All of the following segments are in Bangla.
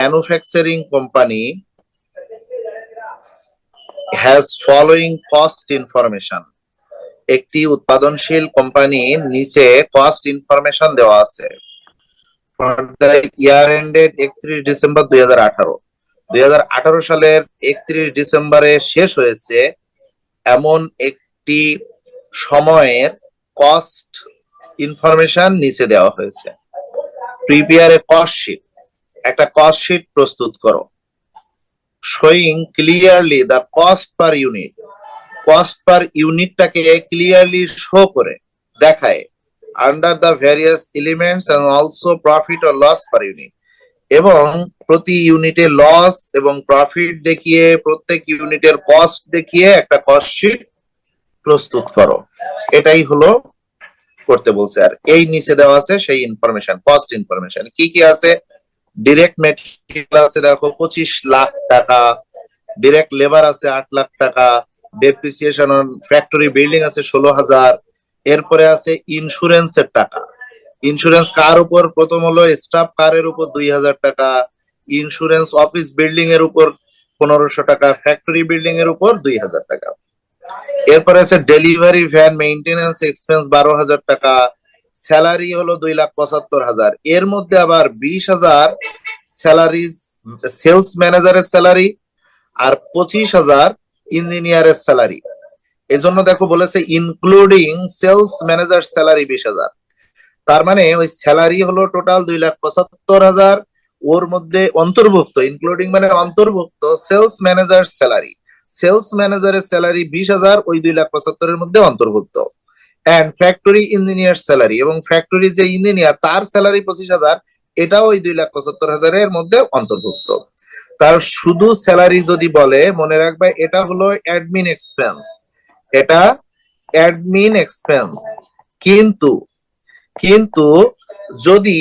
manufacturing company has following cost information. একটি উৎপাদনশীল কোম্পানির নিচে কস্ট ইনফরমেশন দেওয়া আছে for the year ended 31 December 2018। 2018 সালের 31 ডিসেম্বরে শেষ হয়েছে এমন একটি সময়ের কস্ট ইনফরমেশন নিচে দেওয়া হয়েছে। প্রিপেয়ার এ কস্ট শিট, একটা কস্ট শিট প্রস্তুত করো। Showing clearly the cost per unit, cost per ইউনিটটাকে ক্লিয়ারলি শো করে দেখায় under the various elements and also profit or loss per unit, এবং প্রতি ইউনিটে লস এবং প্রফিট দেখিয়ে প্রত্যেক ইউনিটের কস্ট দেখিয়ে একটা কস্ট শিট প্রস্তুত করো। এটাই হলো করতে বলছে। আর এই নিচে দেওয়া আছে সেই ইনফরমেশন, কস্ট ইনফরমেশন কি কি আছে। ডিরেক্ট মেটেরিয়াল আছে দেখো 25 লাখ টাকা, ডিরেক্ট লেবার আছে 8 লাখ টাকা, ডেপ্রিসিয়েশন অন ফ্যাক্টরি বিল্ডিং আছে 16,000। এরপরে আছে ইন্স্যুরেন্সের টাকা। ইন্স্যুরেন্স কার উপর? প্রথম হলো স্টাফ কারের উপর 2,000 টাকা, ইন্স্যুরেন্স অফিস বিল্ডিং এর উপর 1500 টাকা, ফ্যাক্টরি বিল্ডিং এর উপর 2,000 টাকা। এরপরে আছে ডেলিভারি ভ্যান মেইনটেনেন্স এক্সপেন্স 12,000 টাকা, স্যালারি হলো 2,75,000। এর মধ্যে আবার 20,000 স্যালারিজ সেলস ম্যানেজারের স্যালারি আর 25,000 ইঞ্জিনিয়ারের স্যালারি। এজন্য দেখো বলেছে ইনক্লুডিং সেলস ম্যানেজার স্যালারি 20,000। তার মানে ওই স্যালারি হলো টোটাল 2,75,000, ওর মধ্যে অন্তর্ভুক্ত, ইনক্লুডিং মানে অন্তর্ভুক্ত সেলস ম্যানেজার স্যালারি। সেলস ম্যানেজারের স্যালারি 20,000 ওই 2,75,000 এর মধ্যে অন্তর্ভুক্ত। এন্ড ফ্যাক্টরি ইঞ্জিনিয়ার স্যালারি, এবং ফ্যাক্টরি যে ইঞ্জিনিয়ার তার স্যালারি 25,000, এটাও ওই 2,75,000 এর মধ্যে অন্তর্ভুক্ত। তার শুধু স্যালারি যদি বলে মনে রাখবে এটা হলো অ্যাডমিন এক্সপেন্স, এটা অ্যাডমিন এক্সপেন্স। কিন্তু কিন্তু যদি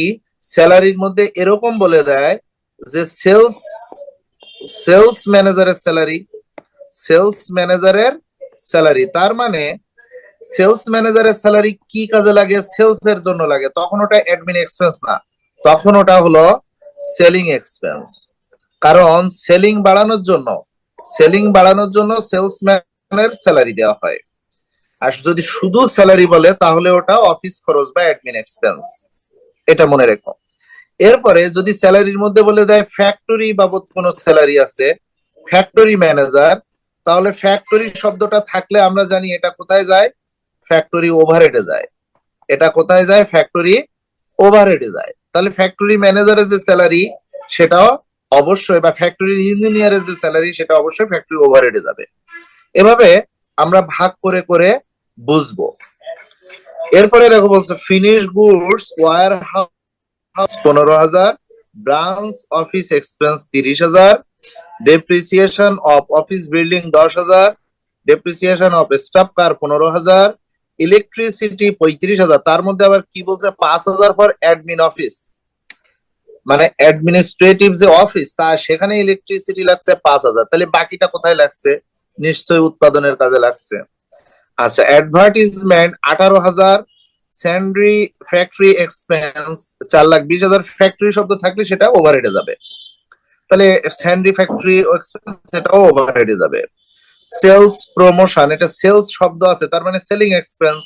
স্যালারির মধ্যে এরকম বলে দেয় যে সেলস ম্যানেজারের স্যালারি, সেলস ম্যানেজারের স্যালারি, তার মানে সেলস ম্যানেজারের স্যালারি কি কাজে লাগে? সেলস এর জন্য লাগে, তখন ওটা অ্যাডমিন এক্সপেন্স না, তখন ওটা হলো সেলিং এক্সপেন্স। কারণ সেলিং বাড়ানোর জন্য সেলসম্যানের স্যালারি দেওয়া হয়। আর যদি শুধু স্যালারি বলে তাহলে ওটা অফিস খরচ বা অ্যাডমিন এক্সপেন্স, এটা মনে রেখো। এরপরে যদি স্যালারির মধ্যে বলে দেয় ফ্যাক্টরি বাবদ কোনো স্যালারি আছে, ফ্যাক্টরি ম্যানেজার, তাহলে ফ্যাক্টরি শব্দটা থাকলে আমরা জানি এটা কোথায় যায়? ফ্যাক্টরি ওভারহেডে যায়। এটা কোথায় যায়? ফ্যাক্টরি ওভারহেডে যায়। তাহলে ফ্যাক্টরি ম্যানেজারের যে স্যালারি সেটাও অবশ্যই, বা ফ্যাক্টরি ইঞ্জিনিয়ারের যে স্যালারি সেটা অবশ্যই ফ্যাক্টরি ওভারহেডে যাবে। এভাবে আমরা ভাগ করে করে বুঝবো। এরপরে দেখো বলছে finish goods warehouse 15,000, branch office expense 30,000, depreciation of office building 10,000, depreciation of staff car 15,000, electricity 35,000। তার মধ্যে আবার কি বলছে? 5,000 ফর অ্যাডমিন অফিস, মানে অ্যাডমিনিস্ট্রেটিভ যে অফিস তা সেখানে ইলেকট্রিসিটি লাগছে 5,000। তাহলে বাকিটা কোথায় লাগছে? নিশ্চয়ই উৎপাদনের কাজে লাগছে। আচ্ছা, অ্যাডভার্টিজমেন্ট 18,000, স্যান্ড্রি ফ্যাক্টরি এক্সপেন্স 4,20,000। ফ্যাক্টরি শব্দ থাকলে সেটা ওভারহেডে যাবে, তাহলে স্যান্ড্রি ফ্যাক্টরি এক্সপেন্স সেটাও ওভারহেডে যাবে। সেলস প্রমোশন, এটা সেলস শব্দ আছে তার মানে selling expense.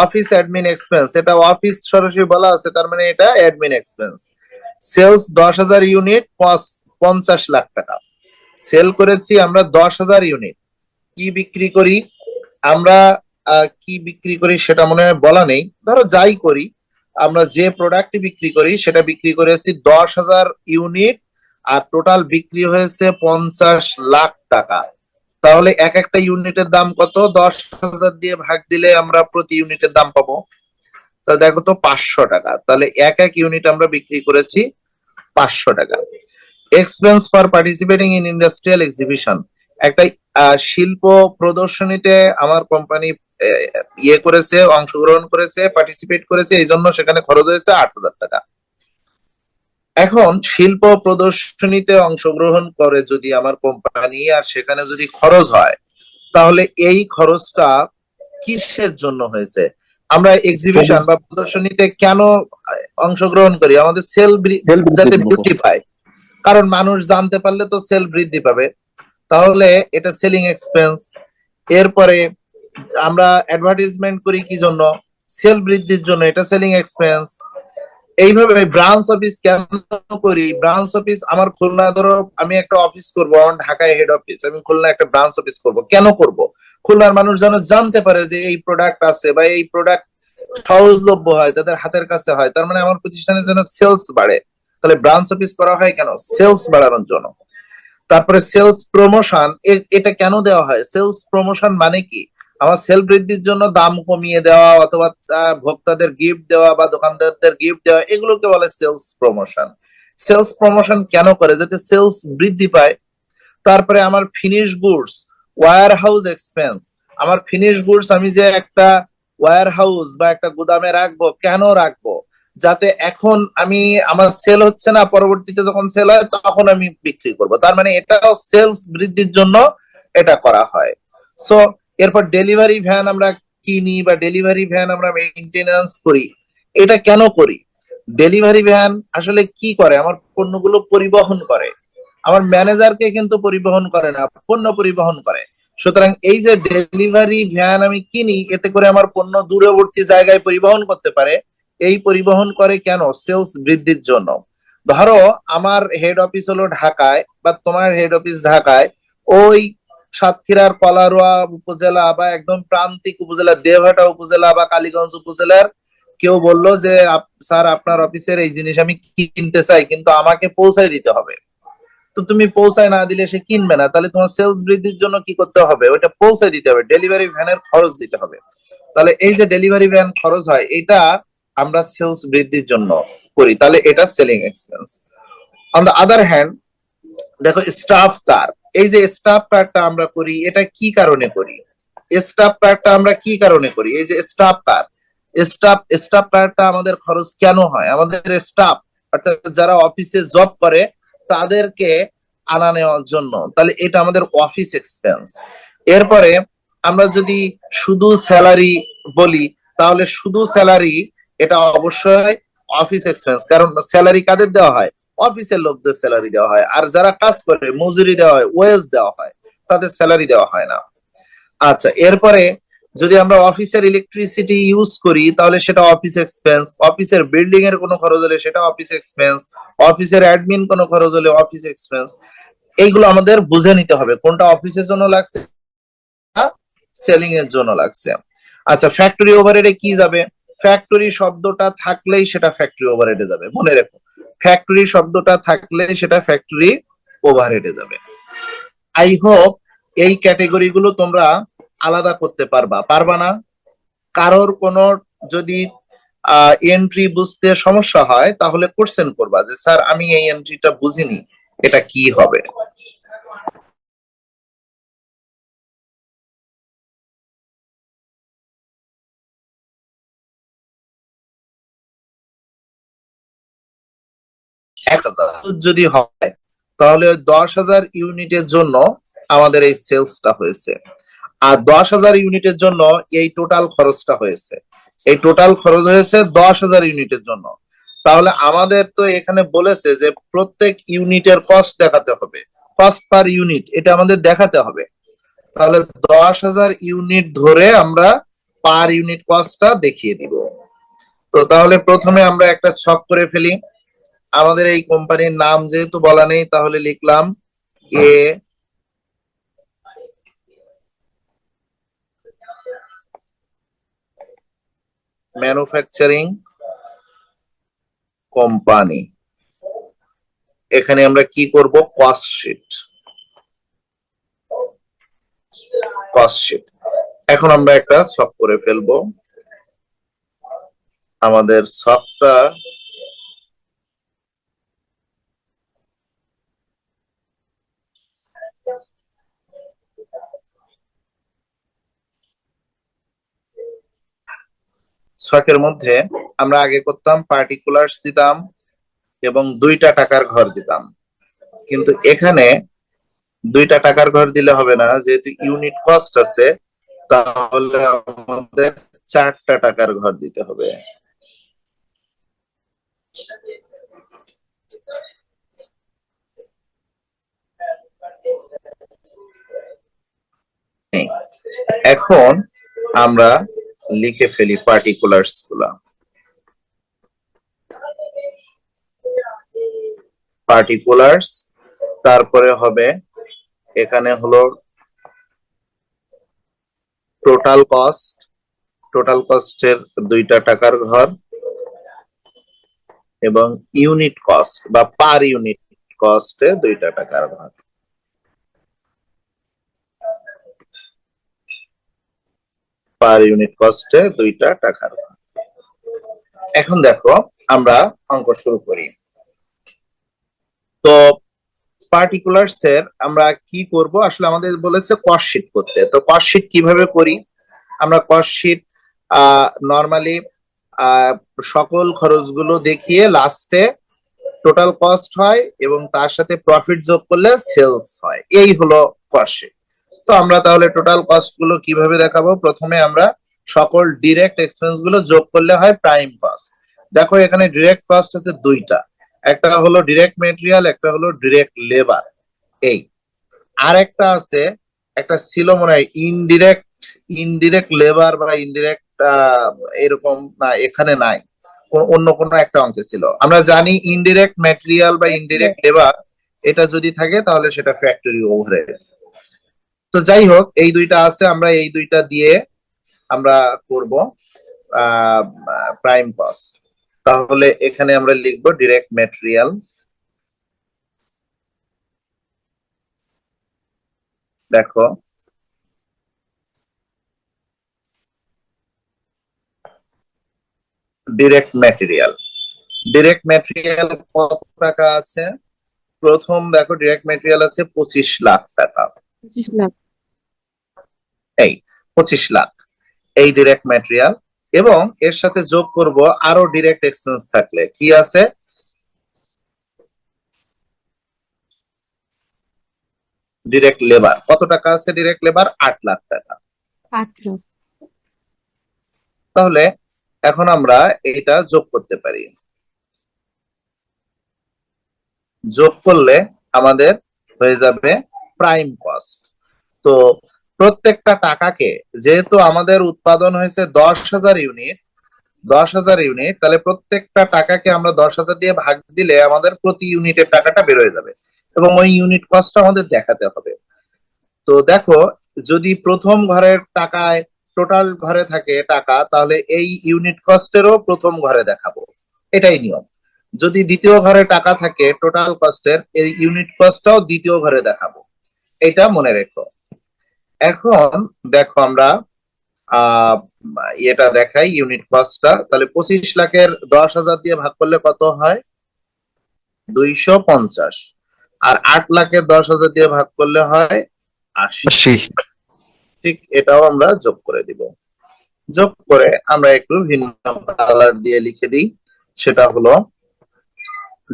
Office admin expense, এটা অফিস সরাসরি বলা আছে তার মানে এটা admin expense. Sales 10,000 unit 50 lakh টাকা সেল করেছি আমরা 10,000 ইউনিট। কি বিক্রি করি আমরা, কি বিক্রি করি সেটা মনে হয় বলা নেই। ধরো যাই করি, আমরা যে প্রোডাক্ট বিক্রি করি সেটা বিক্রি করেছি 10,000 ইউনিট, আর টোটাল বিক্রি হয়েছে 50 লাখ টাকা। তাহলে এক একটা ইউনিটের দাম কত? 10,000 দিয়ে ভাগ দিলে আমরা প্রতি ইউনিটের দাম পাবো। তা দেখো তো 500 টাকা। তাহলে এক এক ইউনিট আমরা বিক্রি করেছি 500 টাকা। Expense for participating in industrial exhibition, একটা শিল্প প্রদর্শনীতে আমার কোম্পানি ইয়ে করেছে, অংশগ্রহণ করেছে, পার্টিসিপেট করেছে, এই জন্য সেখানে খরচ হয়েছে 8,000 টাকা। এখন শিল্প প্রদর্শনীতে অংশগ্রহণ করে যদি আমার কোম্পানি আর সেখানে যদি খরচ হয়, তাহলে এই খরচটা কিসের জন্য হয়েছে? আমরা এক্সিবিশন বা প্রদর্শনীতে কেন অংশগ্রহণ করি? আমাদের সেল যাতে বৃদ্ধি পায়, কারণ মানুষ জানতে পারলে তো সেল বৃদ্ধি পাবে, তাহলে এটা সেলিং এক্সপেন্স। এরপরে আমরা অ্যাডভার্টাইজমেন্ট করি কি জন্য? সেল বৃদ্ধির জন্য, এটা সেলিং এক্সপেন্স। এইভাবে ব্রাঞ্চ অফিস কেন করি? ব্রাঞ্চ অফিস আমার খুলনা, ধরো আমি একটা অফিস করবো, আমার ঢাকায় হেড অফিস, আমি খুলনা একটা ব্রাঞ্চ অফিস করব, কেন করব? খুলনার মানুষ যেন জানতে পারে যে এই প্রোডাক্ট আছে বা এই প্রোডাক্ট সহজলভ্য হয়, তাদের হাতের কাছে হয়, তার মানে আমার প্রতিষ্ঠানে যেন সেলস বাড়ে। তাহলে ব্রাঞ্চ অফিস করা হয় কেন? সেলস বাড়ানোর জন্য। তারপরে সেলস প্রমোশন, এটা কেন দেওয়া হয়? সেলস প্রমোশন মানে কি? আমার সেল বৃদ্ধির জন্য দাম কমিয়ে দেওয়া অথবা ভোক্তাদের গিফট দেওয়া বা দোকানদারদের গিফট দেওয়া, এগুলোকে বলে সেলস প্রমোশন। সেলস প্রমোশন কেন করে? যাতে সেলস বৃদ্ধি পায়। তারপরে আমার finish goods, warehouse expense. আমার ফিনিশ গুডস আমি যে একটা ওয়্যার হাউস বা একটা গুদামে রাখবো, কেন রাখবো? যাতে এখন আমি, আমার সেল হচ্ছে না, পরবর্তীতে যখন সেল হয় তখন আমি বিক্রি করব, তার মানে এটাও সেলস বৃদ্ধির জন্য এটা করা হয়। সো এরপর ডেলিভারি ভ্যান আমরা কিনি বা ডেলিভারি ভ্যান আমরা মেইনটেনেন্স করি, এটা কেন করি? ডেলিভারি ভ্যান আসলে কি করে? আমার পণ্যগুলো পরিবহন করে। আমার ম্যানেজারকে কিন্তু পরিবহন করে না, পণ্য পরিবহন করে। সুতরাং এই যে ডেলিভারি ভ্যান আমি কিনি, এতে করে আমার পণ্য দূরবর্তী জায়গায় পরিবহন করতে পারে। এই পরিবহন করে কেন? সেলস বৃদ্ধির জন্য। ধরো আমার হেড অফিস হলো ঢাকায় বা তোমার হেড অফিস ঢাকায়, ওই সাতক্ষীরার কলারোয়া উপজেলা বা একদম প্রান্তিক উপজেলা দেওঘাটা উপজেলা বা কালীগঞ্জ উপজেলার কেউ বলল যে স্যার আপনার অফিসের এই জিনিস আমি কিনতে চাই, কিন্তু আমাকে পৌঁছায় দিতে হবে। তো তুমি পৌঁছায় না দিলে সে কিনবে না, তাহলে তোমার সেলস বৃদ্ধির জন্য কি করতে হবে? ওটা পৌঁছায় দিতে হবে, ডেলিভারি ভ্যানের খরচ দিতে হবে। তাহলে এই যে ডেলিভারি ভ্যান খরচ হয়, এটা আমরা সেলস বৃদ্ধির জন্য করি, তাহলে এটা selling expense. On the other hand, দেখো স্টাফ কার, এই যে স্টাফ কারটা আমরা করি, এটা কি কারণে করি? স্টাফ কারটা আমরা কি কারণে করি? এই যে স্টাফ কার, স্টাফ কারটা আমাদের খরচ কেন হয়? আমাদের স্টাফ অর্থাৎ যারা অফিসে জব করে তাদেরকে আনা নেওয়ার জন্য, তাহলে এটা আমাদের অফিস এক্সপেন্স। এরপরে আমরা যদি শুধু স্যালারি বলি, তাহলে শুধু স্যালারি এটা অবশ্যই অফিস এক্সপেন্স, কারণ স্যালারি কাদের দেওয়া হয়? অফিসের লোকদের স্যালারি দেওয়া হয়, আর যারা কাজ করে মজুরি দেওয়া হয়, ওয়েজ দেওয়া হয়, তাদের স্যালারি দেওয়া হয় না। আচ্ছা, এরপরে যদি আমরা অফিসের ইলেকট্রিসিটি ইউজ করি, তাহলে সেটা অফিস এক্সপেন্স। অফিসের বিল্ডিং এর কোনো খরচ হলে সেটা অফিস এক্সপেন্স। অফিসের অ্যাডমিন কোনো খরচ হলে অফিস এক্সপেন্স। এইগুলো আমাদের বুঝে নিতে হবে কোনটা অফিসের জন্য লাগছে, সেলিং এর জন্য লাগছে। আচ্ছা, ফ্যাক্টরি ওভারহেডে কি যাবে? ফ্যাক্টরি শব্দটা থাকলেই সেটা ফ্যাক্টরি ওভারহেডে যাবে, মনে রেখো। ফ্যাক্টরি শব্দটা থাকলে সেটা ফ্যাক্টরি ওভারহেডে যাবে। আই হোপ এই ক্যাটেগরি গুলো তোমরা আলাদা করতে পারবা। পারবা না? কারোর কোনো যদি এন্ট্রি বুঝতে সমস্যা হয় তাহলে কোশ্চেন করবা যে স্যার আমি এই এন্ট্রিটা বুঝিনি, এটা কি হবে? এক হাজার যদি হয়, তাহলে 10,000 ইউনিটের জন্য আমাদের এই সেলসটা হয়েছে। আর 10,000 ইউনিটের জন্য এই টোটাল খরচটা হয়েছে। এই টোটাল খরচ হয়েছে 10,000 ইউনিটের জন্য। তাহলে আমাদের তো এখানে বলেছে যে প্রত্যেক ইউনিটের কস্ট দেখাতে হবে, কস্ট পার ইউনিট এটা আমাদের দেখাতে হবে। তাহলে 10,000 ইউনিট ধরে আমরা পার ইউনিট কস্টটা দেখিয়ে দিব। তো তাহলে প্রথমে আমরা একটা ছক করে ফেলি। আমাদের এই কোম্পানির নাম যেহেতু বলা নেই, তাহলে লিখলাম এ ম্যানুফ্যাকচারিং কোম্পানি। এখানে আমরা কি করব? Cost sheet, cost sheet. এখন আমরা একটা ছক করে ফেলবো। আমাদের ছকটা ছকের মধ্যে আমরা আগে করতাম পার্টিকুলার্স দিতাম এবং 2টা টাকার ঘর দিতাম, কিন্তু এখানে 2টা টাকার ঘর দিলে হবে না, যেহেতু ইউনিট কস্ট আছে, তাহলে আমাদের 4টা টাকার ঘর দিতে হবে। এখন আমরা লিখে ফেলি পার্টিকুলার্স গুলা। পার্টিকুলার্স, তারপরে হবে এখানে হলো টোটাল কস্ট, টোটাল কস্টের দুইটা টাকার ঘর, এবং ইউনিট কস্ট বা পার ইউনিট কস্টে দুইটা টাকার ঘর। পার ইউনিট কস্টে দুইটা টাকার ঘর। এখন দেখো আমরা অঙ্ক শুরু করি। তো পার্টিকুলার্স এর আমরা কি করব, আসলে আমাদের বলেছে কস্ট শীট করতে। তো কস্ট শীট কিভাবে করি আমরা? কস্ট শীট নরমালি সকল খরচগুলো দেখিয়ে লাস্টে টোটাল কস্ট হয় এবং তার সাথে প্রফিট যোগ করলে সেলস হয়, এই হলো কস্ট শীট। তো আমরা তাহলে টোটাল কস্ট গুলো কিভাবে দেখাবো? প্রথমে আমরা সকল ডিরেক্ট এক্সপেন্স গুলো যোগ করলে হয় প্রাইম কস্ট। দেখো এখানে ডিরেক্ট কস্ট আছে দুইটা, একটা হলো ডিরেক্ট মেটেরিয়াল, একটা হলো ডিরেক্ট লেবার। এই আর একটা আছে, একটা ছিল মনে হয় ইনডিরেক্ট, ইনডিরেক্ট লেবার বা ইনডিরেক্ট এরকম না, এখানে নাই, অন্য কোনো একটা অঙ্কে ছিল। আমরা জানি ইনডিরেক্ট ম্যাটেরিয়াল বা ইনডিরেক্ট লেবার, এটা যদি থাকে তাহলে সেটা ফ্যাক্টরি ওভারহেড। তো যাই হোক, এই দুইটা আছে, আমরা এই দুইটা দিয়ে আমরা করব প্রাইম কস্ট। তাহলে এখানে আমরা লিখবো ডিরেক্ট ম্যাটেরিয়াল, দেখো ডিরেক্ট ম্যাটেরিয়াল, ডিরেক্ট ম্যাটেরিয়াল কত টাকা আছে? প্রথম দেখো ডিরেক্ট ম্যাটেরিয়াল আছে 25 লাখ টাকা। 25 লাখ। এই 25 লাখ এই ডিরেক্ট ম্যাটেরিয়াল, এবং এর সাথে যোগ করব আরো ডিরেক্ট এক্সপেন্স থাকলে কি আছে, ডিরেক্ট লেবার। কত টাকা আছে ডিরেক্ট লেবার? 8 লাখ টাকা। 8 লাখ। তাহলে এখন আমরা এটা যোগ করতে পারি, যোগ করলে আমাদের হয়ে যাবে প্রাইম কস্ট। তো প্রত্যেকটা টাকাকে, যেহেতু আমাদের উৎপাদন হয়েছে 10,000 ইউনিট, 10,000 ইউনিট, তাহলে প্রত্যেকটা টাকাকে আমরা 10,000 দিয়ে ভাগ দিলে আমাদের প্রতি ইউনিটের টাকাটা বের হয়ে যাবে এবং ওই ইউনিট কস্টটা আমাদের দেখাতে হবে। তো দেখো, যদি প্রথম ঘরের টাকায় টোটাল ঘরে থাকে টাকা, তাহলে এই ইউনিট কস্টেরও প্রথম ঘরে দেখাবো, এটাই নিয়ম। যদি দ্বিতীয় ঘরে টাকা থাকে টোটাল কস্টের, এই ইউনিট কস্টটাও দ্বিতীয় ঘরে দেখাবো, এটা মনে রেখো। এখন দেখো আমরা এটা দেখাই ইউনিট কস্টটা। তাহলে 25 লাখের 10,000 দিয়ে ভাগ করলে কত হয়? 250। আর 8 লাখের 10,000 দিয়ে ভাগ করলে হয় 80। ঠিক এটাও আমরা যোগ করে দিব। যোগ করে আমরা একটু ভিন্ন কালার দিয়ে লিখে দিই, সেটা হলো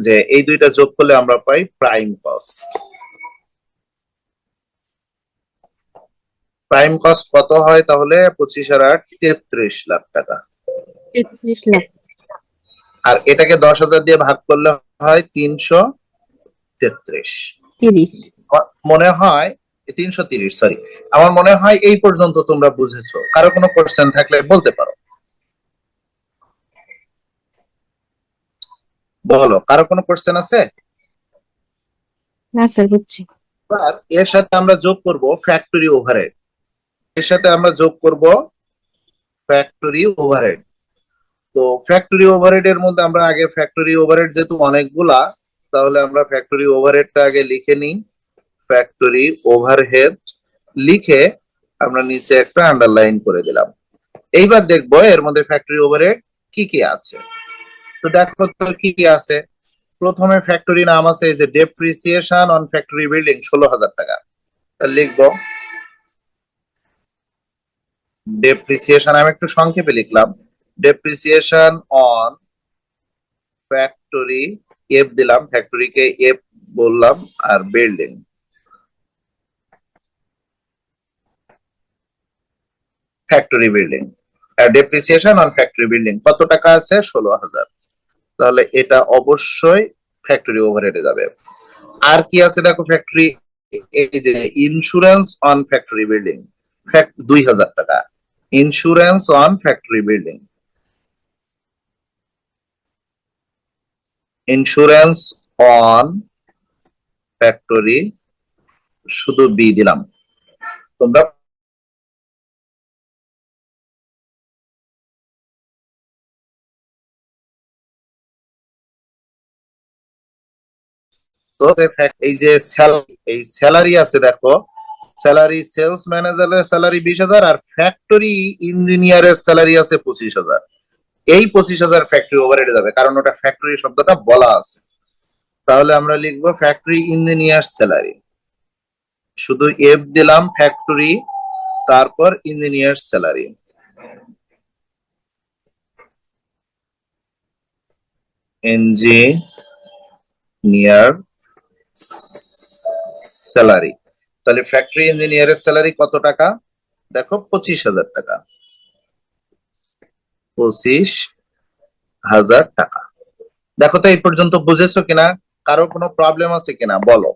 যে এই দুইটা যোগ করলে আমরা পাই প্রাইম কস্ট। প্রাইম কস্ট কত হয় তাহলে? 25 আর 8 33 লাখ টাকা। 33 লাখ। আর এটাকে 10,000 দিয়ে ভাগ করলে হয় 333। 30। মনে হয় 330, সরি। আমার মনে হয় এই পর্যন্ত তোমরা বুঝেছো। কারো কোনো কোশ্চেন থাকলে বলতে পারো, বলো। কারো কোনো কোশ্চেন আছে? না স্যার, বুঝছি। এর সাথে আমরা যোগ করব ফ্যাক্টরি ওভারহেড, এর সাথে আমরা যোগ করব ফ্যাক্টরি ওভারহেড। তো ফ্যাক্টরি ওভারহেড এর মধ্যে আমরা আগে ফ্যাক্টরি ওভারহেড যেহেতু অনেকগুলা, তাহলে আমরা ফ্যাক্টরি ওভারহেডটা আগে লিখে নিই। ফ্যাক্টরি ওভারহেড লিখে আমরা নিচে একটা আন্ডারলাইন করে দিলাম। এইবার দেখবো এর মধ্যে ফ্যাক্টরি ওভারহেড কি কি আছে। তো দেখো তো কি কি আছে। প্রথমে ফ্যাক্টরি নাম আছে এই যে ডেপ্রিসিয়েশন অন ফ্যাক্টরি বিল্ডিং 16,000 টাকা। লিখবো ডেপ্রিসিয়েশন, আমি একটু সংক্ষেপে লিখলাম, ডেপ্রিসিয়েশন অন ফ্যাক্টরি, এফ দিলাম, ফ্যাক্টরিকে এফ বললাম, আর building factory building, depreciation on factory building কত টাকা আছে? 16,000। তাহলে এটা অবশ্যই ফ্যাক্টরি ওভারহেডে যাবে। আর কি আছে দেখো ফ্যাক্টরি, এই যে ইন্স্যুরেন্স অন ফ্যাক্টরি বিল্ডিং, 2000 টাকা। Insurance on factory building, insurance on factory, শুধু বি দিলাম। তোমরা তো এই যে এই স্যালারি আছে দেখো, স্যালারি সেলস ম্যানেজারের স্যালারি 20,000 আর ফ্যাক্টরি ইঞ্জিনিয়ারের স্যালারি আছে 25,000। এই 25,000 ফ্যাক্টরি ওভারহেড যাবে, কারণ ওটা ফ্যাক্টরি শব্দটা বলা আছে। তাহলে আমরা লিখবো ফ্যাক্টরি ইঞ্জিনিয়ার স্যালারি, শুধু এফ দিলাম ফ্যাক্টরি, তারপর ইঞ্জিনিয়ার স্যালারি, ইঞ্জিনিয়ার স্যালারি। তাহলে ফ্যাক্টরি ইঞ্জিনিয়ারের স্যালারি কত টাকা? দেখো 25,000 টাকা, 25,000 টাকা। দেখো তো এই পর্যন্ত বুঝেছো কিনা, কারো কোনো প্রবলেম আছে কিনা বলো।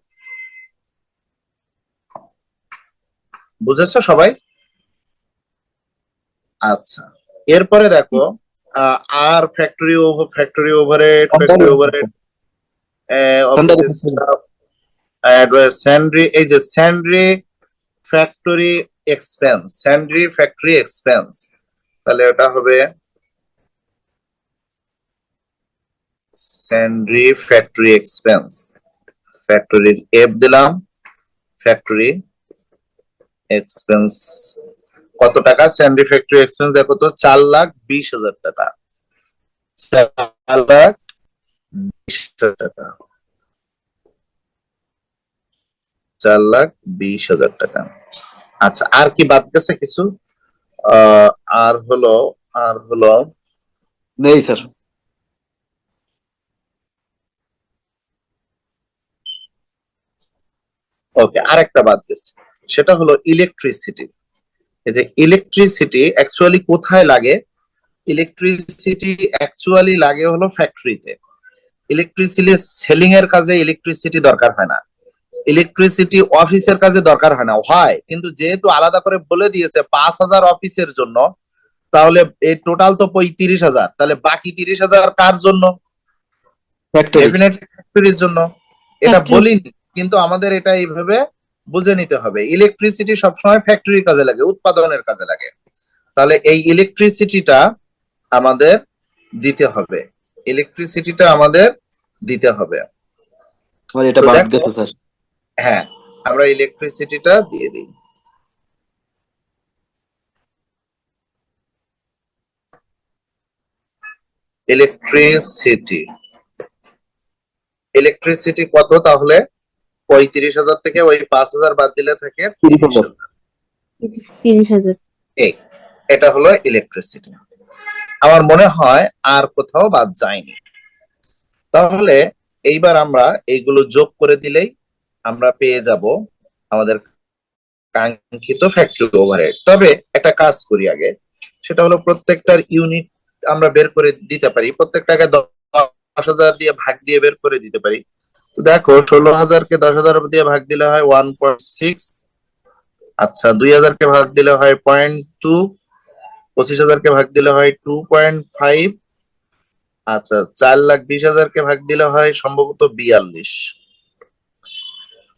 বুঝেছো সবাই? আচ্ছা, এরপরে দেখো আর factory overhead, factory overhead, office staff, sundry, এই যে sundry factory expense, sundry factory expense, তাহলে এটা হবে স্যান্ড্রি ফ্যাক্টরি এক্সপেন্স, ফ্যাক্টরির এফ দিলাম, ফ্যাক্টরি এক্সপেন্স কত টাকা? স্যান্ড্রি ফ্যাক্টরি এক্সপেন্স দেখো তো 4,20,000 টাকা, 4,20,000 টাকা, 4,20,000 টাকা। আচ্ছা, আর কি বাদ গেছে কিছু? আর হলো, আর হলো নেই স্যার। ওকে, আরেকটা বাদ গেছে, সেটা হলো ইলেকট্রিসিটি। এই যে ইলেকট্রিসিটি অ্যাকচুয়ালি কোথায় লাগে? ইলেকট্রিসিটি অ্যাকচুয়ালি লাগে হলো ফ্যাক্টরিতে। ইলেকট্রিসিটি সেলিং এর কাজে ইলেকট্রিসিটি দরকার হয় না, ইলেকট্রিসিটি অফিসের কাজে দরকার হয় না, হয় কিন্তু যেহেতু আলাদা করে বলে দিয়েছে 5,000 অফিসের জন্য, তাহলে এই টোটাল তো 35,000, তাহলে বাকি 30,000 কার জন্য? ডেফিনেটলি ফ্যাক্টরির জন্য। এটা Factory। বলিনি, কিন্তু আমাদের এটা এইভাবে বুঝে নিতে হবে। ইলেকট্রিসিটি সবসময় ফ্যাক্টরির কাজে লাগে, উৎপাদনের কাজে লাগে। তাহলে এই ইলেকট্রিসিটিটা আমাদের দিতে হবে, ইলেকট্রিসিটিটা আমাদের দিতে হবে। আমার এটা তো বাদ দেখো, গেছে স্যার। হ্যাঁ, আমরা ইলেকট্রিসিটিটা দিয়ে দিই। ইলেকট্রিসিটি, ইলেকট্রিসিটি কত তাহলে? 35,000 থেকে ওই 5,000 বাদ দিলে থাকে 30,000। 30,000। এই এটা হলো ইলেকট্রিসিটি। আমার মনে হয় আর কোথাও বাদ যায়নি। তাহলে এইবার আমরা এইগুলো যোগ করে দিলেই আমরা পেয়ে যাব আমাদের কাঙ্ক্ষিত ফ্যাক্টরি ওভারহেড। তবে একটা কাজ করি আগে, সেটা হলো প্রত্যেকটার ইউনিট আমরা বের করে দিতে পারি, প্রত্যেকটাকে 10,000 দিয়ে ভাগ দিয়ে বের করে দিতে পারি। তো দেখো 16,000-কে 10,000 দিয়ে ভাগ দিলে হয় 1.6, আচ্ছা 2,000-কে ভাগ দিলে হয় 0.2, 25,000-কে ভাগ দিলে হয় 2.5, আচ্ছা 4,20,000-কে ভাগ দিলে হয় সম্ভবত 42।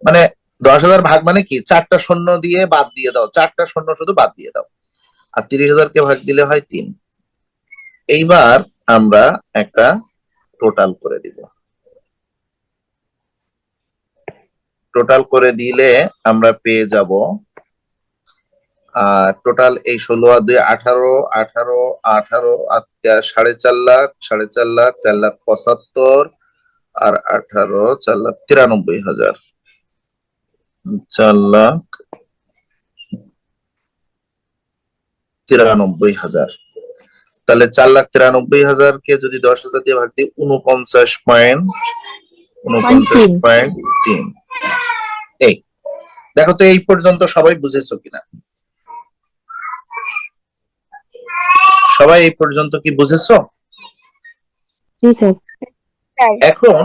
মানে 10,000 ভাগ মানে কি, 4টা শূন্য দিয়ে বাদ দিয়ে দাও, 4টা শূন্য শুধু বাদ দিয়ে দাও, আর 30,000-কে ভাগ দিলে হয় 3। এইবার আমরা একটা টোটাল করে দিব, টোটাল করে দিলে আমরা পেয়ে যাব টোটাল এই 16 আর 2 18, 18, 18, 4.5 লাখ, 4.5 লাখ, 4,75,000 আর 18, 4,93,000, 4,93,000। তাহলে 4,93,000-কে যদি 10,000 দিয়ে ভাগ দিই 49.3। এই দেখো তো এই পর্যন্ত সবাই বুঝেছো কিনা? সবাই এই পর্যন্ত কি বুঝেছো? জি স্যার। এখন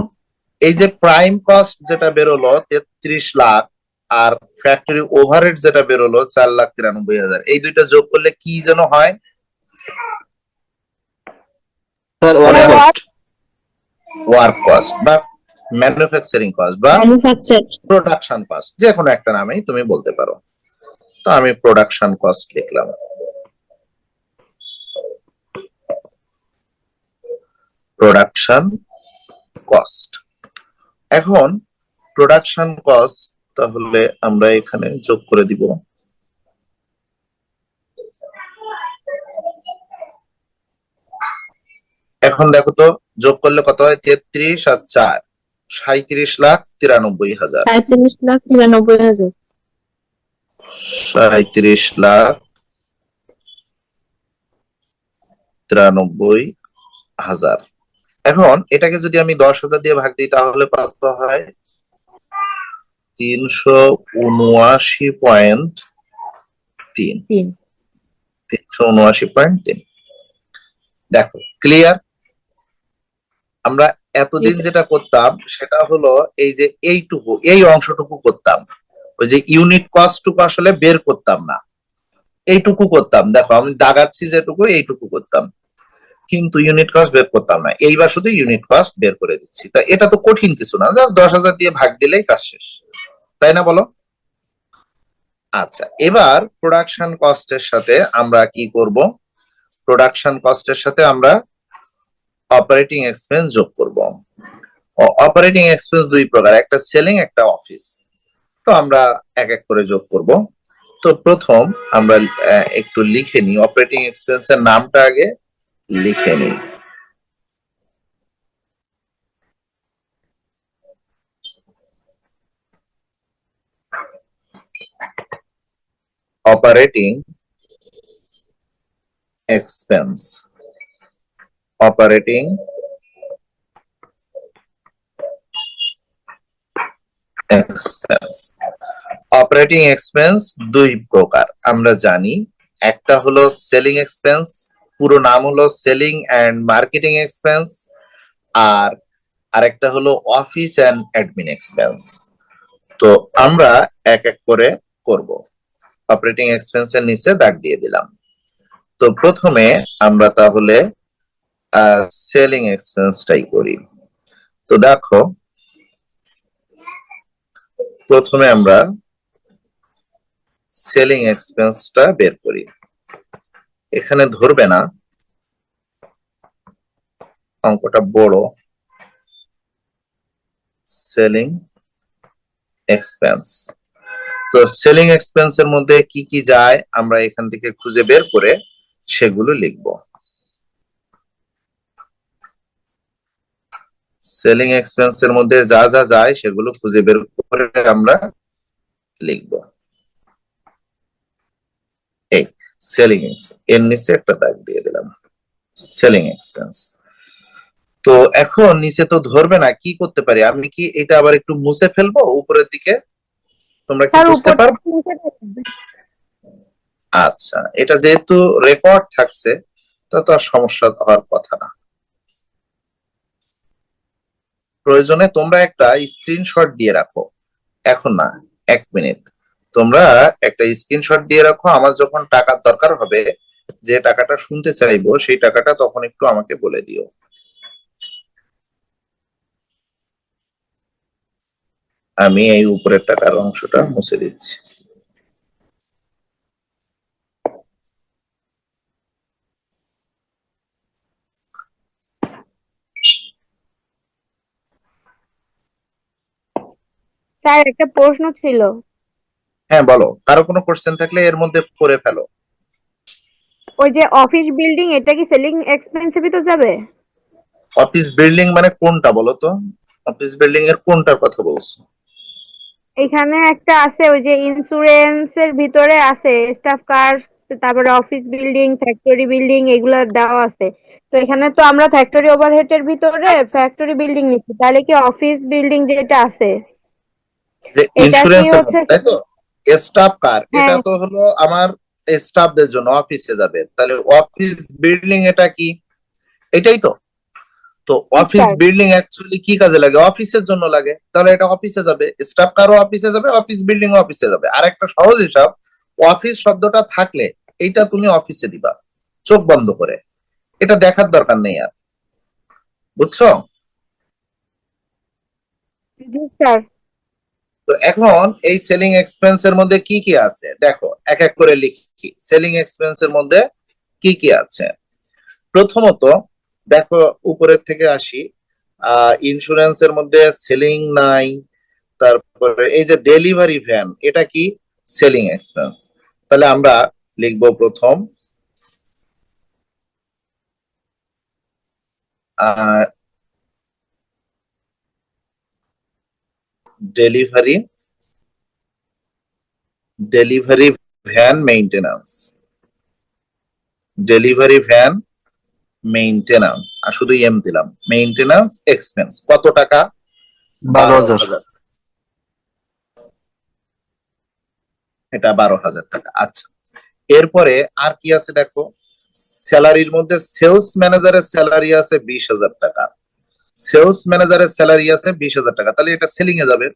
এই যে প্রাইম কস্ট যেটা বেরোলো 33 লাখ, আর ফ্যাক্টরি ওভারহেড যেটা বেরোলো 4,93,000, এই দুইটা যোগ করলে কি যেন হয়? Sir work cost. Work cost বা ম্যানুফ্যাকচারিং কস্ট বা ম্যানুফ্যাকচার। প্রোডাকশন কস্ট, যে কোনো একটা নামেই তুমি বলতে পারো। তো আমি প্রোডাকশন কস্ট লিখলাম। Production cost. এখন প্রোডাকশন কস্ট তাহলে আমরা এখানে যোগ করে দিব। এখন দেখো তো যোগ করলে কত হয়? 33 আর 4 37,93,000। 37,93,000। 37,93,000। এখন এটাকে যদি আমি 10,000 দিয়ে ভাগ দিই তাহলে কত হয়? 379.3। 379.3। দেখো ক্লিয়ার? আমরা এতদিন যেটা করতাম সেটা হলো এই যে এইটুকু, এই অংশটুকু করতাম, ওই যে ইউনিট কস্টটুকু আসলে বের করতাম না, এইটুকু করতাম। দেখো আমি দাগাচ্ছি যেটুকু, এইটুকু করতাম, কিন্তু ইউনিট কস্ট বের করতাম না। এইবার শুধু ইউনিট কস্ট বের করে দিচ্ছি। তা এটা তো কঠিন কিছু না, জাস্ট 10,000 দিয়ে ভাগ দিলেই কাজ শেষ, তাই না বলো? আচ্ছা, এবার প্রোডাকশন কস্টের সাথে আমরা কি করব? প্রোডাকশন কস্টের সাথে আমরা অপারেটিং এক্সপেন্স যোগ করব। অপারেটিং এক্সপেন্স দুই প্রকার, একটা সেলিং, একটা অফিস। তো আমরা এক এক করে যোগ করব। তো প্রথম আমরা একটু লিখে নিই, অপারেটিং এক্সপেন্সের নামটা আগে লিখে নিই। Operating expense. Operating expense. Operating expense দুই প্রকার আমরা জানি। একটা হলো সেলিং এক্সপেন্স, পুরো নাম হলো সেলিং এন্ড মার্কেটিং এক্সপেন্স। আর আরেকটা হলো অফিস এন্ড অ্যাডমিন এক্সপেন্স। তো আমরা এক এক করে করব। অপারেটিং এক্সপেন্সের নিচে দাগ দিয়ে দিলাম। তো প্রথমে আমরা তাহলে সেলিং এক্সপেন্সটাই করি। তো দেখো প্রথমে আমরা সেলিং এক্সপেন্সটা বের করি। এখানে ধরবে না, অঙ্কটা বড়। Selling expense. তো সেলিং এক্সপেন্সের মধ্যে কি কি যায় আমরা এখান থেকে খুঁজে বের করে সেগুলো লিখব। সেলিং এক্সপেন্সের মধ্যে যা যা যায় সেগুলো খুঁজে বের করে আমরা লিখব। এই সেলিং এর নিচে একটা দাগ দিয়ে দিলাম, সেলিং এক্সপেন্স। তো এখন নিচে তো ধরবে না, কি করতে পারি? আমি কি এটা আবার একটু মুছে ফেলবো উপরের দিকে? তোমরা কি বুঝতে পারবে? আচ্ছা, এটা যেহেতু রেকর্ড থাকছে তা তো আর সমস্যা হওয়ার কথা না। প্রয়োজনে তোমরা একটা স্ক্রিনশট দিয়ে রাখো, এখন না, 1 মিনিট তোমরা একটা স্ক্রিনশট দিয়ে রাখো। আমার যখন টাকার দরকার হবে, যে টাকাটা শুনতে চাইবো, সেই টাকাটা তখন একটু আমাকে বলে দিও। আমি এই উপরের টাকার অংশটা মুছে দিচ্ছি। স্যার একটা প্রশ্ন ছিল। হ্যাঁ বলো, কারো কোনো কোশ্চেন থাকলে এর মধ্যে করে ফেলো। ওই যে অফিস বিল্ডিং, এটা কি সেলিং এক্সপেন্সের ভিতর যাবে? অফিস বিল্ডিং মানে কোনটা বলো তো? অফিস বিল্ডিং এর কোনটার কথা বলছো? এখানে একটা আছে, ওই যে ইন্স্যুরেন্সের ভিতরে আছে স্টাফ কার, তারপরে অফিস বিল্ডিং, ফ্যাক্টরি বিল্ডিং, এগুলো দেওয়া আছে। তো এখানে তো আমরা ফ্যাক্টরি ওভারহেড এর ভিতরে ফ্যাক্টরি বিল্ডিং নিচ্ছি, তাহলে কি অফিস বিল্ডিং যেটা আছে যে এটা কি ইন্স্যুরেন্সের হচ্ছে? মধ্যে, তাই তো? স্টাফ কার, এটা হ্যাঁ, তো হলো আমার স্টাফদের জন্য, অফিসে যাবে। তাহলে অফিস বিল্ডিং এটা কি? এটাই তো। তো অফিস স্যার বিল্ডিং অ্যাকচুয়ালি কি কাজে লাগে? অফিসের জন্য লাগে, তাহলে এটা অফিসে যাবে, স্টাফ কারও অফিসে যাবে, অফিস বিল্ডিং অফিসে যাবে। আর একটা সহজ হিসাব, অফিস শব্দটা থাকলে এইটা তুমি অফিসে দিবা চোখ বন্ধ করে, এটা দেখার দরকার নেই আর। বুঝছো? জি স্যার। তো এখন এই সেলিং এক্সপেন্স এর মধ্যে কি কি আছে দেখো, এক এক করে লিখি। সেলিং এক্সপেন্স এর মধ্যে কি কি আছে? প্রথমত দেখো, উপরের থেকে আসি। ইন্স্যুরেন্সের মধ্যে সেলিং নাই। তারপরে এই যে ডেলিভারি ভ্যান, এটা কি? Selling expense. তাহলে আমরা লিখবো প্রথম delivery delivery van maintenance. Delivery van maintenance, আর শুধু এম দিলাম। মেইনটেনেন্স এক্সপেন্স কত টাকা? 12,000। 12,000। এটা 12,000 টাকা। আচ্ছা, এরপরে আর কি আছে দেখো, স্যালারির মধ্যে সেলস ম্যানেজারের স্যালারি আছে 20,000 টাকা। সেলস ম্যানেজারের স্যালারি আছে 20,000 টাকা, তাহলে এটা সেলিং এ যাবে।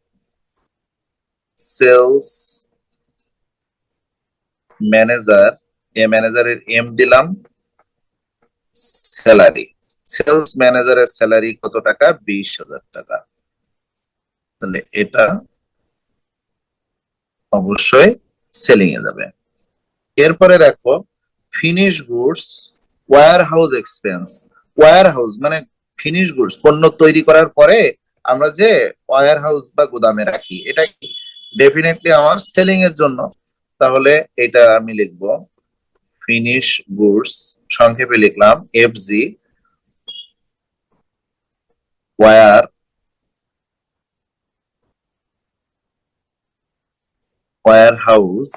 সেলস ম্যানেজার, ম্যানেজারের এম দিলাম, স্যালারি। সেলস ম্যানেজারের স্যালারি কত টাকা? 20,000 টাকা। তাহলে এটা অবশ্যই সেলিং এ যাবে। এরপরে দেখো, finish goods warehouse expense. Warehouse মানে ফিনিশ গুডস, পণ্য তৈরি করার পরে আমরা যে ওয়্যার হাউস বা গুদামে রাখি, এটা ডেফিনেটলি আমার সেলিং এর জন্য। তাহলে এটা আমি লিখবো ফিনিশ গুডস, সংক্ষেপে লিখলাম FG, warehouse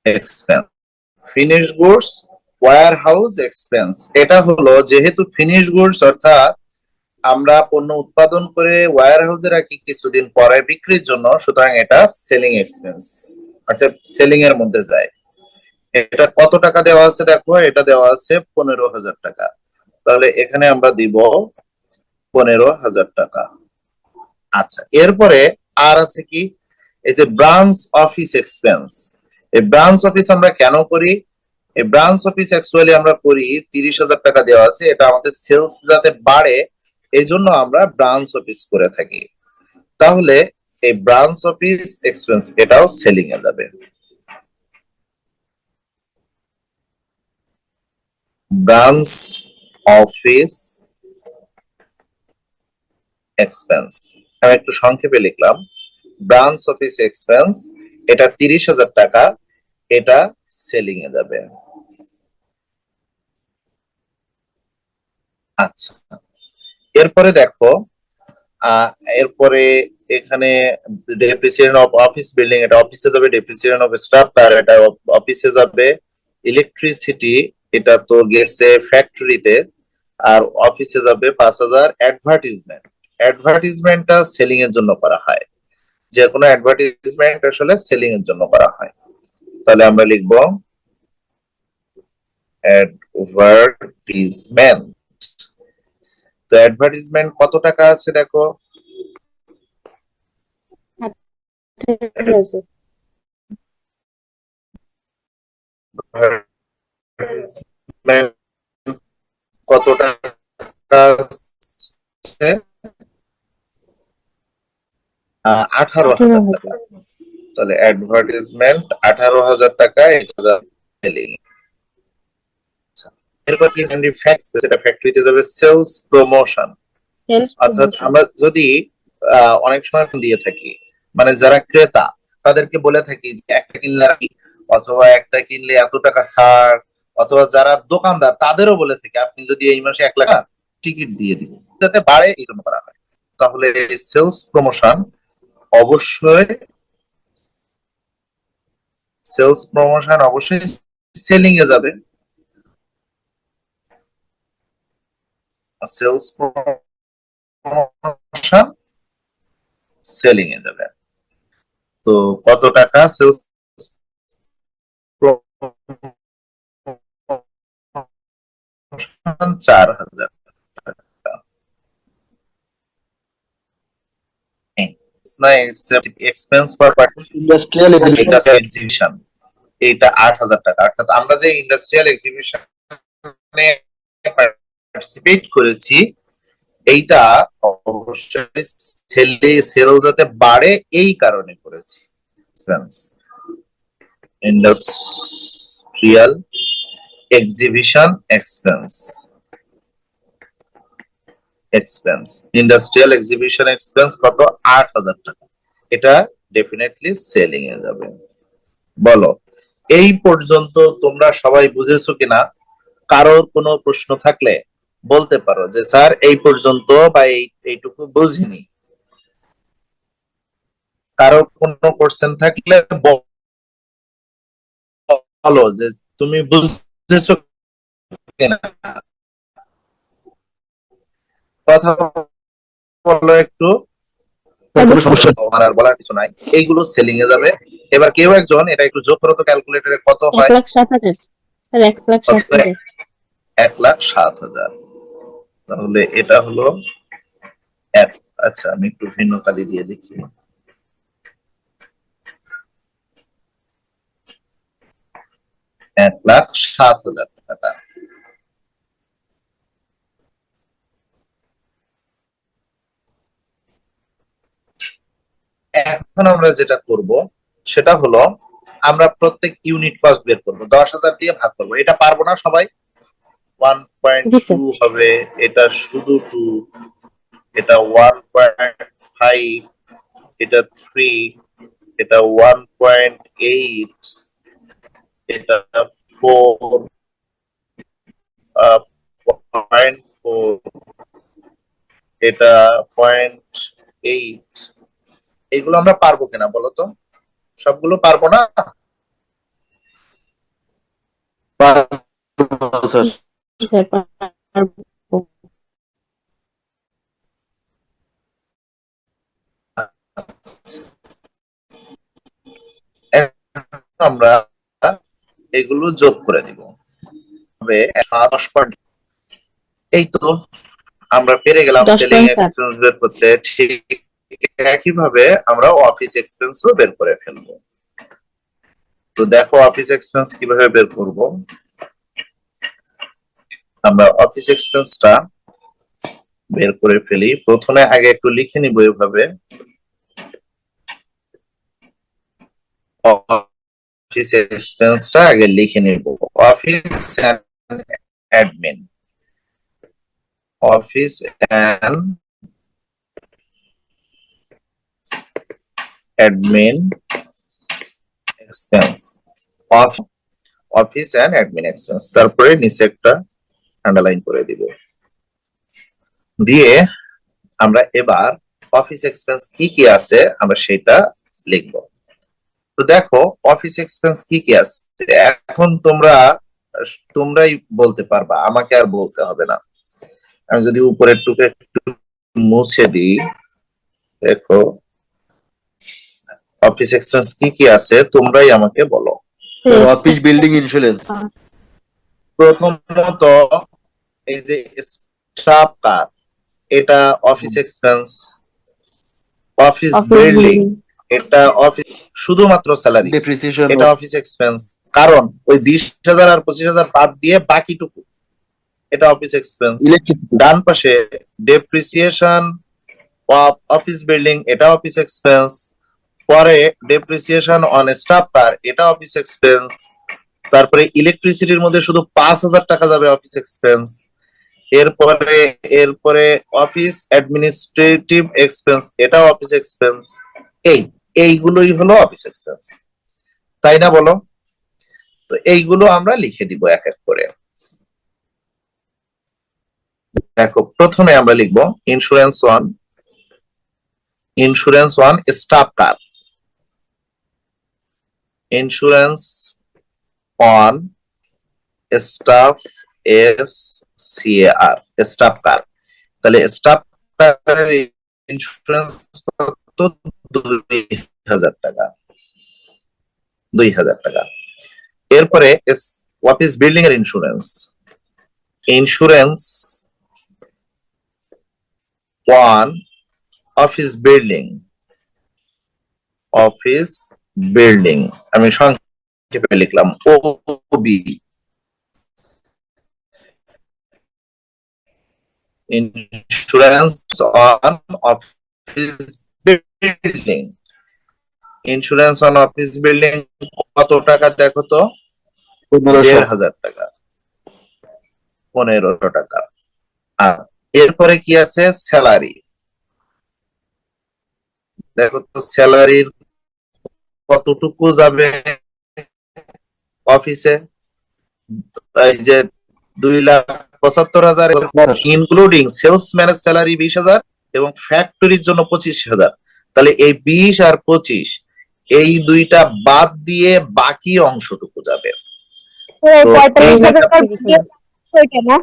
expense. Finish goods warehouse expense, এটা হলো যেহেতু ফিনিশ গুডস অর্থাৎ আমরা পণ্য উৎপাদন করে ওয়্যার হাউসে রাখি কিছুদিন পরে বিক্রির জন্য, সুতরাং এটা সেলিং এক্সপেন্স, অর্থাৎ সেলিং এর মধ্যে যায়। এটা কত টাকা দেওয়া আছে দেখো, এটা দেওয়া আছে 15,000 টাকা। তাহলে এখানে আমরা দিব 15,000 টাকা। আচ্ছা, এরপরে আর আছে কি? এই যে ব্রাঞ্চ অফিস এক্সপেন্স। এই ব্রাঞ্চ অফিস আমরা কেন করি? এই ব্রাঞ্চ অফিস অ্যাকচুয়ালি আমরা করি 30,000 টাকা দেওয়া আছে, এটা আমাদের সেলস যাতে বাড়ে এই জন্য আমরা ব্রাঞ্চ অফিস করে থাকি। তাহলে এই ব্রাঞ্চ অফিস এক্সপেন্স এটাও সেলিং এ যাবে। ব্রাঞ্চ অফিস এক্সপেন্স আমি একটু সংক্ষেপে লিখলাম, ব্রাঞ্চ অফিস এক্সপেন্স, এটা 30,000 টাকা, এটা সেলিং এ যাবে। আচ্ছা, এরপরে দেখো, এরপরে এখানে ডেপ্রিসিয়েশন অফ অফিস বিল্ডিং, এটা অফিসে যাবে। ডেপ্রিসিয়েশন অফ স্টাফ, আর এটা অফিসে যাবে। ইলেকট্রিসিটি, এটা তো গেছে ফ্যাক্টরিতে, আর অফিসে যাবে 5,000। অ্যাডভার্টিজমেন্ট, অ্যাডভার্টিজমেন্টটা সেলিং এর জন্য করা হয়, যে কোনো অ্যাডভার্টিজমেন্ট আসলে সেলিং এর জন্য করা হয়। তাহলে আমরা লিখবো অ্যাডভার্টিজমেন্ট। তো অ্যাডভার্টিজমেন্ট কত টাকা আছে দেখো, ঠিক আছে। advertisement কত টাকা আছে? 18,000 টাকা। তাহলে অ্যাডভার্টিজমেন্ট 18,000 টাকা, এটা সেলিং। এরপর কি ফ্যাক্টস, সেটা ফ্যাক্টরিতে যাবে। সেলস প্রমোশন, অর্থাৎ আমরা যদি অনেক সময় দিয়ে থাকি, মানে যারা ক্রেতা তাদেরকে বলে থাকি যে একটা কিনলে অথবা একটা কিনলে এত টাকা ছাড়, অথবা যারা দোকানদার তাদেরও বলে থাকি আপনি যদি এই মাসে 1 লাখ টিকিট দিয়ে দিব, যাতে বাড়ে এই জন্য করা হয়। তাহলে সেলস প্রমোশন অবশ্যই, সেলস প্রমোশন অবশ্যই সেলিং এ যাবে। সেলস প্রমোশন সেলিং এ যাবে। তো কত টাকা সেলস প্রমোশন? 4,000। না expense per party industrial exhibition, এইটা 8,000 টাকা। অর্থাৎ আমরা যে ইন্ডাস্ট্রিয়াল এক্সিবিশনে পার্টিসিপেট করেছি এইটা অবশ্যই সেল যাতে বাড়ে এই কারণে করেছি। Expense industrial exhibition expense, industrial exhibition expense কত? 8,000 টাকা। এটা ডেফিনেটলি সেলিং এ যাবে। বলো এই পর্যন্ত তোমরা সবাই বুঝেছো কিনা? কারোর কোনো প্রশ্ন থাকলে বলতে পারো যে স্যার এই পর্যন্ত বা এইটুকু বুঝিনি। কারোর কোনো কোশ্চেন থাকলে বলো যে তুমি বুঝেছো কিনা, কথা বলো একটু। কোনো সমস্যা আমার আর বলার কিছু নাই, এইগুলো সেলিং এ যাবে। এবার কেউ একজন এটা একটু যোগ করো তো ক্যালকুলেটরে কত হয়? 1,07,000 স্যার, 1,07,000। 1,07,000। তাহলে এটা হলো আচ্ছা আমি একটু ভিন্ন কালি দিয়ে দেখি। 1,07,000 টাকা। এখন আমরা যেটা করব সেটা হলো আমরা প্রত্যেক ইউনিট কস্ট বের করব, 10,000 দিয়ে ভাগ করব। এটা পারবো না সবাই? জি স্যার। 1.2 হবে, এটা শুধু 2, এটা 1.5, এটা 3, এটা 1.8, এটা 4.4, এটা 0.8। এগুলো আমরা পারবো কিনা বলো তো? সবগুলো পারবো না। স্যার। জি স্যার, পারবো। আমরা এগুলো যোগ করে দিব, হবে 10%। এই তো আমরা পেরে গেলাম 10 সেলিং পয়েন্ট স্যার। এক্সপেন্স বের করতে। ঠিক একইভাবে আমরা অফিস এক্সপেন্সও বের করে ফেলবো। তো দেখো অফিস এক্সপেন্স কিভাবে বের করব। আমরা অফিস এক্সপেন্সটা বের করে ফেলি। প্রথমে আগে একটু লিখে নিব এভাবে, অফিস এক্সপেন্সটা আগে লিখে নিব। Office and admin, office and admin expense, office and admin expense. তারপরে নিচে একটা আন্ডারলাইন করে দিব। দিয়ে আমরা এবার অফিস এক্সপেন্স কি কি আছে আমরা সেটা লিখব। তো দেখো অফিস এক্সপেন্স কি কি আছে এখন তোমরাই বলতে পারবা, আমাকে আর বলতে হবে না। আমি যদি উপরের টুকে একটু মুছে দিই, দেখো অফিস এক্সপেন্স কি কি আছে তোমরাই আমাকে বলো। অফিস বিল্ডিং ইন্স্যুরেন্স, প্রথমত এই যে স্টাফ কার, এটা অফিস এক্সপেন্স। অফিস বিল্ডিং, এটা অফিস শুধুমাত্র স্যালারি, ডেপ্রিসিয়েশন, এটা অফিস এক্সপেন্স। কারণ ওই 20,000 আর 25,000 বাদ দিয়ে বাকিটুকু এটা অফিস এক্সপেন্স। ইলেকট্রিসিটি, ডান পাশে ডেপ্রিসিয়েশন অফ অফিস বিল্ডিং, এটা অফিস এক্সপেন্স। পরে ডেপ্রিসিয়েশন অন স্টাফ কার, এটা অফিস এক্সপেন্স। তারপরে ইলেকট্রিসিটির মধ্যে শুধু 5,000 টাকা যাবে অফিস এক্সপেন্স। এরপরে এরপরে অফিস অ্যাডমিনিস্ট্রেটিভ এক্সপেন্স, এটা অফিস এক্সপেন্স। এইগুলোই হলো অফিস এক্সপেন্স, তাই না বলো? তো এইগুলো আমরা লিখে দিব এক এক করে। দেখো প্রথমে আমরা লিখবো insurance one staff car, insurance on staff SCAR, staff কার। তাহলে স্টাফ কারের ইন্স্যুরেন্স কত? 2,000 টাকা, 2,000 টাকা। এরপরে অফিস বিল্ডিং এর insurance on office building, office building, আমি সংক্ষেপে লিখলাম OB, insurance on office building. Insurance on office building কত টাকা দেখো তো? 1500। 1500 টাকা, 1500 টাকা। আর এরপরে কি আছে? স্যালারি। দেখো তো স্যালারির কতটুকু যাবে অফিসে? এই যে 2,75,000 ইনক্লুডিং সেলসম্যানের স্যালারি 20,000 এবং ফ্যাক্টরির জন্য 25,000। তাহলে এই 20 আর 25 এই দুইটা বাদ দিয়ে বাকি অংশটুকু যাবে। তো তো 45,000 টাকা ওইটা না?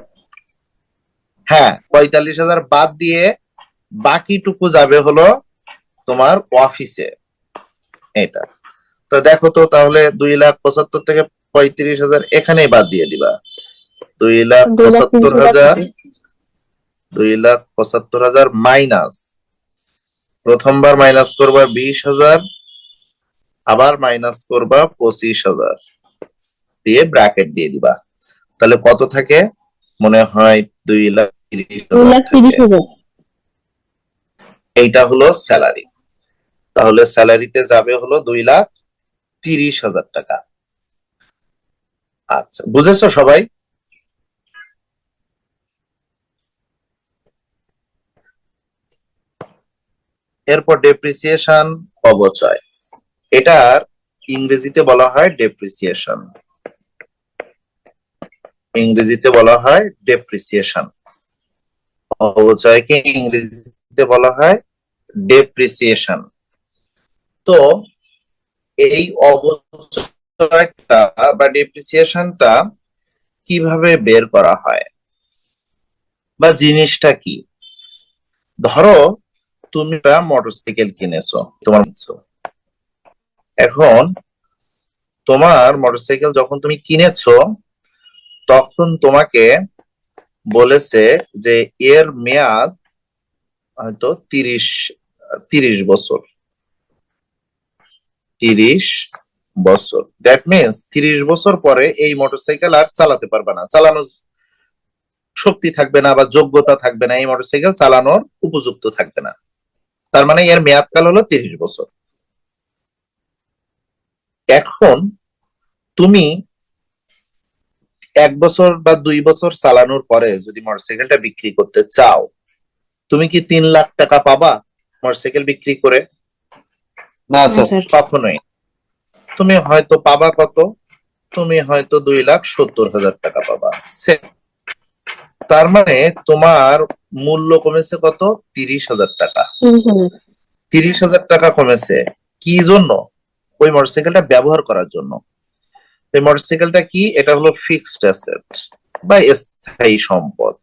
হ্যাঁ, 45,000 বাদ দিয়ে বাকিটুকু যাবে হলো তোমার অফিসে। এটা তো দেখো তো, তাহলে 2,75,000 থেকে 35,000 এখানেই বাদ দিয়ে দিবা। 2,75,000, 2,75,000 মাইনাস, প্রথমবার মাইনাস করবা 20,000, আবার মাইনাস করবা 25,000 দিয়ে ব্র্যাকেট দিয়ে দিবা। তাহলে কত থাকে? মনে হয় 2,30,000 থাকে। 2,30,000। এইটা হলো স্যালারি। তাহলে স্যালারিতে যাবে হলো 2,30,000 টাকা। আচ্ছা, বুঝেছো সবাই? এরপর ডেপ্রিসিয়েশন, অবচয়। এটার ইংরেজিতে বলা হয় ডেপ্রিসিয়েশন, ইংরেজিতে বলা হয় ডেপ্রিসিয়েশন। অবচয়কে ইংরেজিতে বলা হয় ডেপ্রিসিয়েশন। তো এই অবচয়টা বা ডেপ্রিসিয়েশনটা কিভাবে বের করা হয় বা জিনিসটা কি? ধরো তুমি একটা মোটরসাইকেল কিনেছো, এখন তোমার মোটরসাইকেল যখন তুমি কিনেছো তখন তোমাকে বলেছে যে এর মেয়াদ হয়তো 30 বছর। 30 বছর, দ্যাট মিনস 30 বছর পরে এই মোটরসাইকেল আর চালাতে পারবে না, চালানোর শক্তি থাকবে না বা যোগ্যতা থাকবে না, এই মোটরসাইকেল চালানোর উপযুক্ত থাকবে না। তার মানে এর মেয়াদকাল হলো 30 বছর। এখন তুমি 1 বছর বা 2 বছর চালানোর পরে যদি মোটরসাইকেলটা বিক্রি করতে চাও, তুমি কি 3 লাখ টাকা পাবা মোটরসাইকেল বিক্রি করে? না স্যার। কখনোই। তুমি হয়তো পাবা কত? তুমি হয়তো 2,70,000 টাকা পাবা। তার মানে তোমার মূল্য কমেছে কত? 30,000 টাকা। 30,000 টাকা কমেছে কি জন্য? ওই মোটরসাইকেলটা ব্যবহার করার জন্য। এই মোটরসাইকেলটা কি? এটা হলো ফিক্সড অ্যাসেট বা স্থায়ী সম্পদ।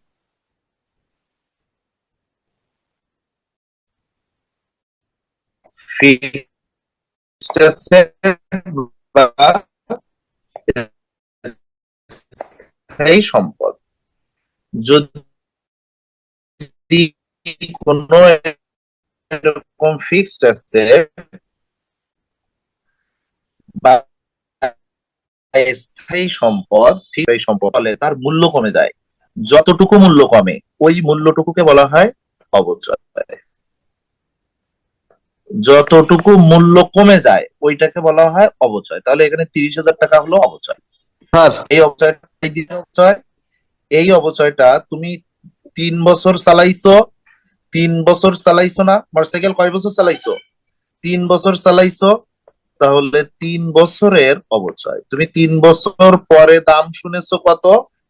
ফিক্সড অ্যাসেট বা স্থায়ী সম্পদ। যদি কোনো এরকম ফিক্সড অ্যাসেট বা স্থায়ী সম্পদ, স্থায়ী সম্পদ হলে তার মূল্য কমে যায়। যতটুকু মূল্য কমে ওই মূল্যটুকুকে বলা হয় অবচয়। যতটুকু মূল্য কমে যায় ওইটাকে বলা হয় অবচয়। তাহলে এখানে 30,000 টাকা হলো অবচয়। স্যার এই অবচয়টা তুমি 3 বছর চালাইছো, 3 বছর চালাইছো না? মোটরসাইকেল কয় বছর চালাইছো? 3 বছর চালাইছো। তাহলে 3 বছরের অবচয়। তুমি 3 বছর পরে দাম শুনেছো কত?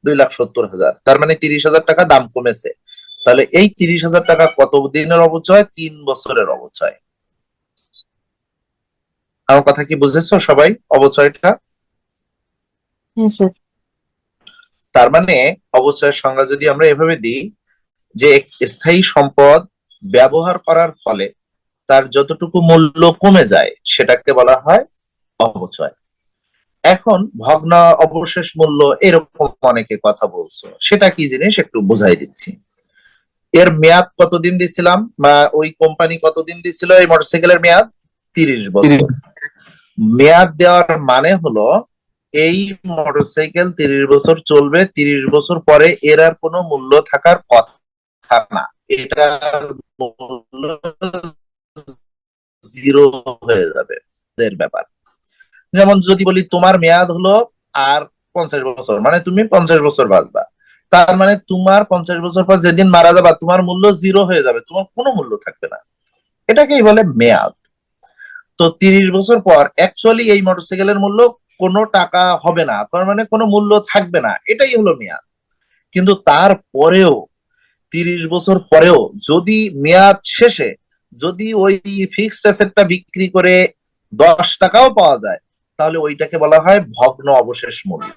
2,70,000। তার মানে 30,000 টাকা দাম কমেছে। তাহলে এই 30,000 টাকা কত দিনের অবচয়? 3 বছরের অবচয়। আমার কথা কি বুঝেছো সবাই? অবচয়টা তার মানে অবচয়ের সংজ্ঞা যদি আমরা এভাবে দিই যে স্থায়ী সম্পদ ব্যবহার করার ফলে তার যতটুকু মূল্য কমে যায় সেটাকে বলা হয় অবচয়। এখন ভগ্ন অবশেষ মূল্য এরকম অনেকে কথা বলছো, সেটা কি জিনিস একটু বুঝাই দিচ্ছি। এর মেয়াদ কতদিন দিছিলাম বা ওই কোম্পানি কতদিন দিছিল এই মোটরসাইকেলের মেয়াদ? 30 বছর। মেয়াদ দেওয়ার মানে হলো এই মোটরসাইকেল 30 বছর চলবে, 30 বছর পরে এর আর কোনো মূল্য থাকার কথা না, এটার মূল্য জিরো হয়ে যাবে এর ব্যাপার। যেমন যদি বলি তোমার মেয়াদ হলো আর 50 বছর, মানে তুমি 50 বছর বাঁচবা, তার মানে তোমার 50 বছর পর যেদিন মারা যাবা তোমার মূল্য জিরো হয়ে যাবে, তোমার কোনো মূল্য থাকবে না, এটাকেই বলে মেয়াদ। তো 30 বছর পর অ্যাকচুয়ালি এই মোটরসাইকেলের মূল্য কোনো টাকা হবে না, তার মানে কোনো মূল্য থাকবে না, এটাই হলো মেয়াদ। কিন্তু তারপরেও 30 বছর পরেও যদি মেয়াদ শেষে যদি ওই ফিক্সড অ্যাসেটটা বিক্রি করে 10 টাকাও পাওয়া যায়, তাহলে ওইটাকে বলা হয় ভগ্ন অবশেষ মূল্য।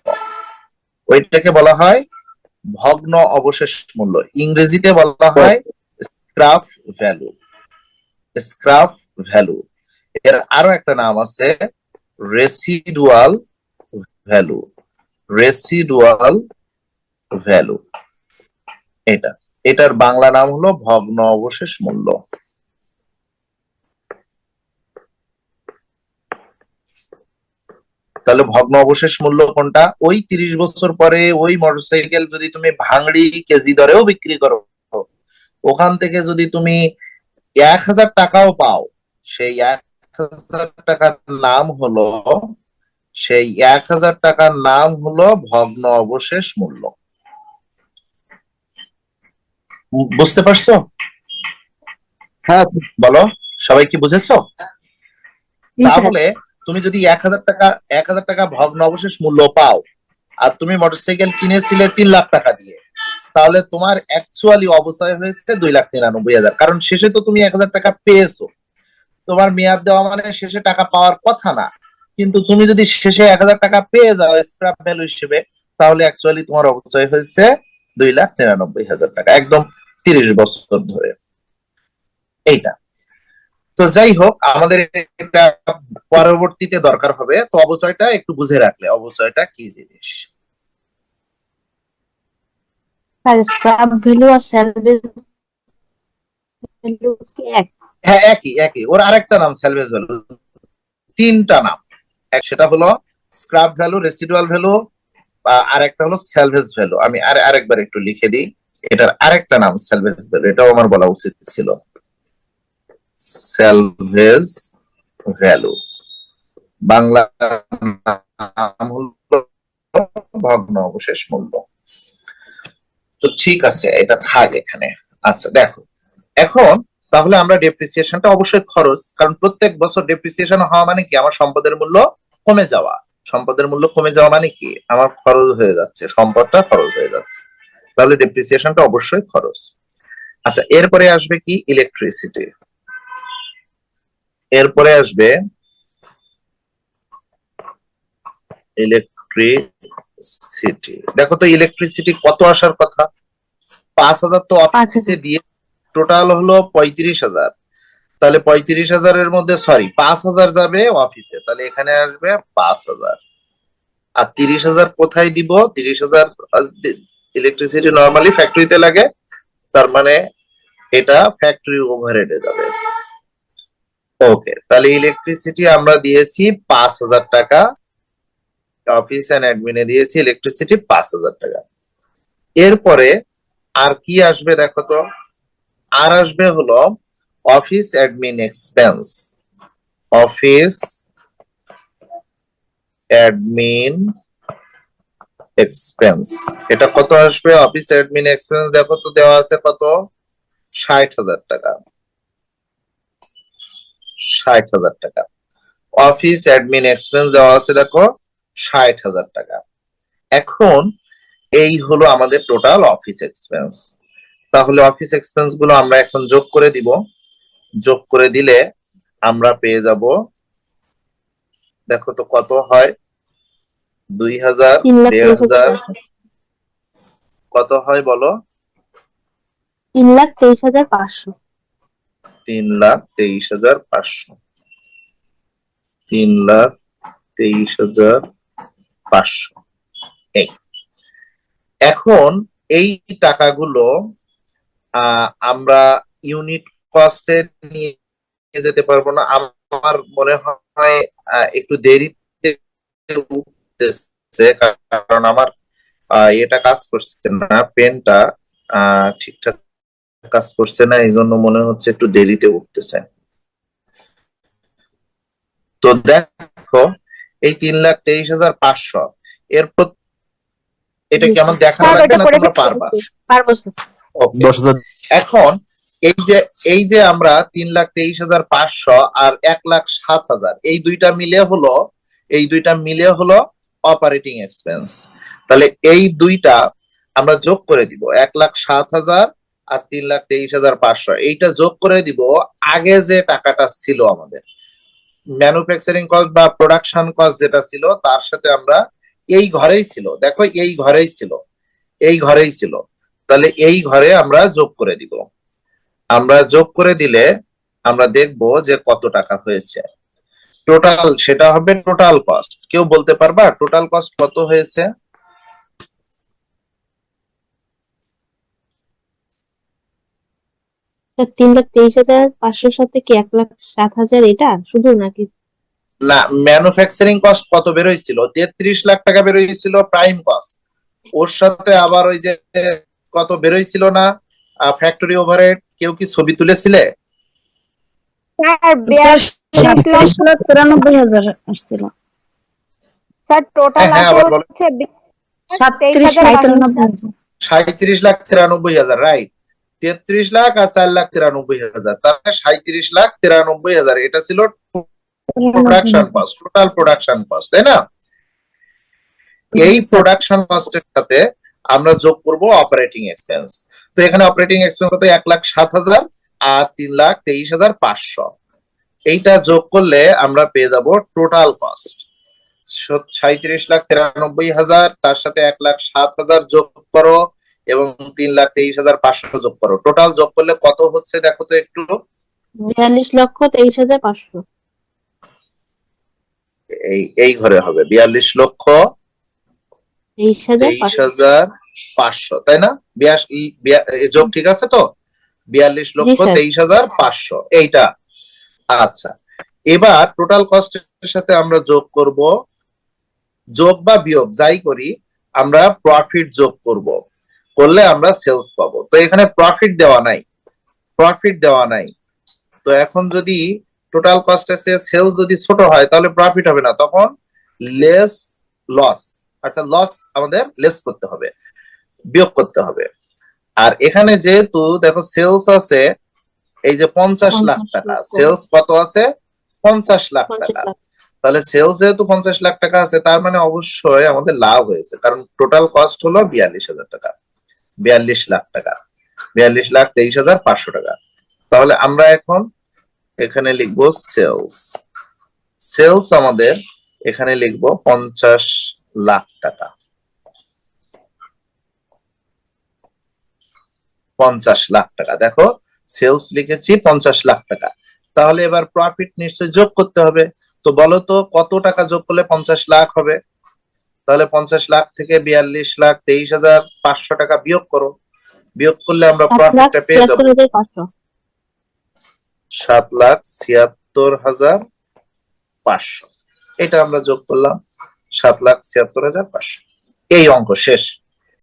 ওইটাকে বলা হয় ভগ্ন অবশেষ মূল্য, ইংরেজিতে বলা হয় স্ক্র্যাপ ভ্যালু। স্ক্র্যাপ ভ্যালু এর আরো একটা নাম আছে রেসিডুয়াল ভ্যালু। রেসিডুয়াল ভ্যালু এটার বাংলা নাম হলো ভগ্ন অবশেষ মূল্য। তাহলে ভগ্ন অবশেষ মূল্য কোনটা? ওই 30 বছর পরে ওই মোটরসাইকেল যদি তুমি ভাঙড়ি কেজি দরেও বিক্রি করো, ওখান থেকে যদি তুমি 1000 টাকাও পাও, সেই 1000 টাকার নাম হলো সেই 1000 টাকার নাম হলো ভগ্ন অবশেষ মূল্য। বুঝতে পারছো? হ্যাঁ বলো, সবাই কি বুঝেছো? জি স্যার। তাহলে তুমি যদি 1000 টাকা ভগ্ন অবশেষ মূল্য পাও, আর তুমি মোটরসাইকেল কিনেছিলে 3 লাখ টাকা দিয়ে, তাহলে তোমার অ্যাকচুয়ালি অবচয় হয়েছে 2,99,000, কারণ শেষে তো তুমি 1000 টাকা পেয়েছো। তোমার মেয়াদ দেওয়া মানে শেষে টাকা পাওয়ার কথা না, কিন্তু তুমি যদি শেষে 1000 টাকা পেয়ে যাও স্ক্র্যাপ ভ্যালু হিসেবে, তাহলে অ্যাকচুয়ালি তোমার অবচয় হয়েছে 2,99,000 টাকা, একদম 30 বছর ধরে। এইটা তো যাই হোক, আমাদের এটা পরবর্তীতে দরকার হবে, তো অবচয়টা একটু বুঝে রাখলে অবচয়টা কি জিনিস। স্যার স্ক্র্যাপ ভ্যালু আর স্যালভেজ ভ্যালু কি এক? হ্যাঁ, একই একই, ওর আরেকটা নাম স্যালভেজ ভ্যালু, 3টা নাম। সেটা হলো স্ক্র্যাপ ভ্যালু, রেসিডুয়াল ভ্যালু, আর একটা হলো স্যালভেজ ভ্যালু। আমি আরেকবার একটু লিখে দিই, এটার আরেকটা নাম স্যালভেজ ভ্যালু, এটাও আমার বলা উচিত ছিল। স্যালভেজ ভ্যালু বাংলা নাম হলো ভগ্ন অবশেষ মূল্য। তো ঠিক আছে, এটা থাক এখানে। আচ্ছা দেখো, এখন তাহলে আমরা ডেপ্রিসিয়েশনটা অবশ্যই খরচ, কারণ প্রত্যেক বছর ডেপ্রিসিয়েশন হওয়া মানে কি আমার সম্পদের মূল্য কমে যাওয়া। সম্পদের মূল্য কমে যাওয়া মানে কি আমার খরচ হয়ে যাচ্ছে, সম্পদটা খরচ হয়ে যাচ্ছে, তাহলে ডেপ্রিসিয়েশনটা অবশ্যই খরচ। আচ্ছা, এরপরে আসবে কি ইলেকট্রিসিটি, এরপরে আসবে ইলেকট্রিসিটি। দেখো তো ইলেকট্রিসিটি কত আসার কথা? 5,000 তো অফিসে দিয়ে টোটাল হলো 35,000, তাহলে 35,000-এর মধ্যে সরি 5,000 যাবে অফিসে, তাহলে এখানে আসবে 5,000। আর 30,000 কোথায় দিব? 30,000 ইলেকট্রিসিটি নর্মালি ফ্যাক্টরিতে লাগে, তার মানে এটা ফ্যাক্টরি ওভারহেডে যাবে। ওকে, তাহলে ইলেকট্রিসিটি আমরা দিয়েছি 5,000 টাকা, অফিস এন্ড অ্যাডমিনে দিয়েছি ইলেকট্রিসিটি 5,000 টাকা। এরপরে আর কি আসবে দেখো তো? আর আসবে হলো office admin expense. Office admin expense, এটা কত আসবে? অফিস অ্যাডমিন এক্সপেন্স দেখো তো দেওয়া আছে কত? 60,000 টাকা। 60,000 টাকা অফিস অ্যাডমিন এক্সপেন্স দেওয়া আছে, দেখো 60,000 টাকা। এখন এই হলো আমাদের টোটাল অফিস এক্সপেন্স। তাহলে অফিস এক্সপেন্স গুলো আমরা এখন যোগ করে দিব, যোগ করে দিলে আমরা পেয়ে যাব, দেখো তো কত হয়? 2,000, 1,500, কত হয় বলো? 3,23,500। 3,23,500। 3,23,500। এই এখন এই টাকাগুলো আমরা ইউনিট কস্টে নিয়ে যেতে পারবো না, আমার মনে হয় একটু দেরিতে উঠতেছে, কারণ আমার এটা কাজ করছে না, পেনটা ঠিকঠাক কাজ করছে না, এই জন্য মনে হচ্ছে একটু দেরিতে উঠতেছে। তো দেখো এই 3,23,500 এরপর এটা কি আমার দেখা স্যার লাগবে ওটা না করে তোমরা পারবা? পারবো স্যার। ওকে, 10,000 এখন এই যে আমরা 3,23,500 আর 1,07,000 এই দুইটা মিলে হলো অপারেটিং এক্সপেন্স। তাহলে এই দুইটা আমরা যোগ করে দিব, 1,07,000 আর 3,23,500, এইটা যোগ করে দিব আগে যে টাকাটা ছিল আমাদের ম্যানুফ্যাকচারিং কস্ট বা প্রোডাকশন কস্ট যেটা ছিল তার সাথে আমরা এই ঘরেই ছিল, দেখো এই ঘরেই ছিল, তাহলে এই ঘরে আমরা যোগ করে দিব। আমরা যোগ করে দিলে আমরা দেখব যে কত টাকা হয়েছে টোটাল, সেটা হবে টোটাল কস্ট। কেউ বলতে পারবা টোটাল কস্ট কত হয়েছে? স্যার 3,23,500 সাথে কি 1,07,000 এটা শুধু নাকি? না, ম্যানুফ্যাকচারিং কস্ট কত বের হয়েছিল? 33 লাখ টাকা বের হয়েছিল প্রাইম কস্ট। ওর সাথে আবার ওই যে কত বের হয়েছিল না ফ্যাক্টরি ওভারহেড, কেউ কি ছবি তুলেছিলে? স্যার স্যার 42,93,000 আসছিল। স্যার টোটাল হ্যাঁ, আছে আবার বলো। হচ্ছে 37,93,000 37,93,000, রাইট। 33 লাখ আর 4,93,000, তাহলে 37,93,000 এটা ছিল production cost, total production cost, তাই না? এই প্রোডাকশন কস্টের সাথে আমরা যোগ করব অপারেটিং এক্সপেন্স। তো এখানে অপারেটিং এক্সপেন্স কত? 1,07,000 আর 3,23,500, এইটা যোগ করলে আমরা পেয়ে যাব টোটাল কস্ট 37,93,000, তার সাথে 1,07,000 যোগ করো এবং 3,23,500 যোগ করো, টোটাল যোগ করলে কত হচ্ছে দেখো তো একটু। 42,23,500। এই ঘরে হবে 42,23,500, 23,500। তাই না? যোগ ঠিক আছে তো? 42,23,500 এইটা। আচ্ছা, এবার টোটাল কস্টের সাথে আমরা যোগ করব, যোগ বা বিয়োগ যাই করি আমরা প্রফিট যোগ করব, করলে আমরা সেলস পাবো। তো এখানে প্রফিট দেওয়া নাই, তো এখন যদি টোটাল কস্ট আছে, সেলস যদি ছোট হয় তাহলে প্রফিট হবে না, তখন লেস লস, অর্থাৎ লস আমাদের লেস করতে হবে, বিয়োগ করতে হবে। আর এখানে যেহেতু দেখো সেলস আছে এই যে 50 লাখ টাকা, সেলস কত আছে? 50 লাখ টাকা। তাহলে সেলস যেহেতু 50 লাখ টাকা আছে, তার মানে অবশ্যই আমাদের লাভ হয়েছে, কারণ টোটাল কস্ট হলো 42,000 টাকা, 42 লাখ টাকা, 42,23,500 টাকা। তাহলে আমরা এখন এখানে লিখবো সেলস আমাদের এখানে লিখবো 50 লাখ টাকা, 50 লাখ টাকা। দেখো সেলস লিখেছি 50 লাখ টাকা, তাহলে এবার প্রফিট নিশ্চয়ই যোগ করতে হবে। তো বলো তো কত টাকা যোগ করলে 50 লাখ হবে? তাহলে 50 লাখ থেকে 42,23,500 টাকা বিয়োগ করো, বিয়োগ করলে আমরা প্রফিটটা পেয়ে যাবো 7,76,500। এটা আমরা যোগ করলাম 7,76,500, এই অঙ্ক শেষ।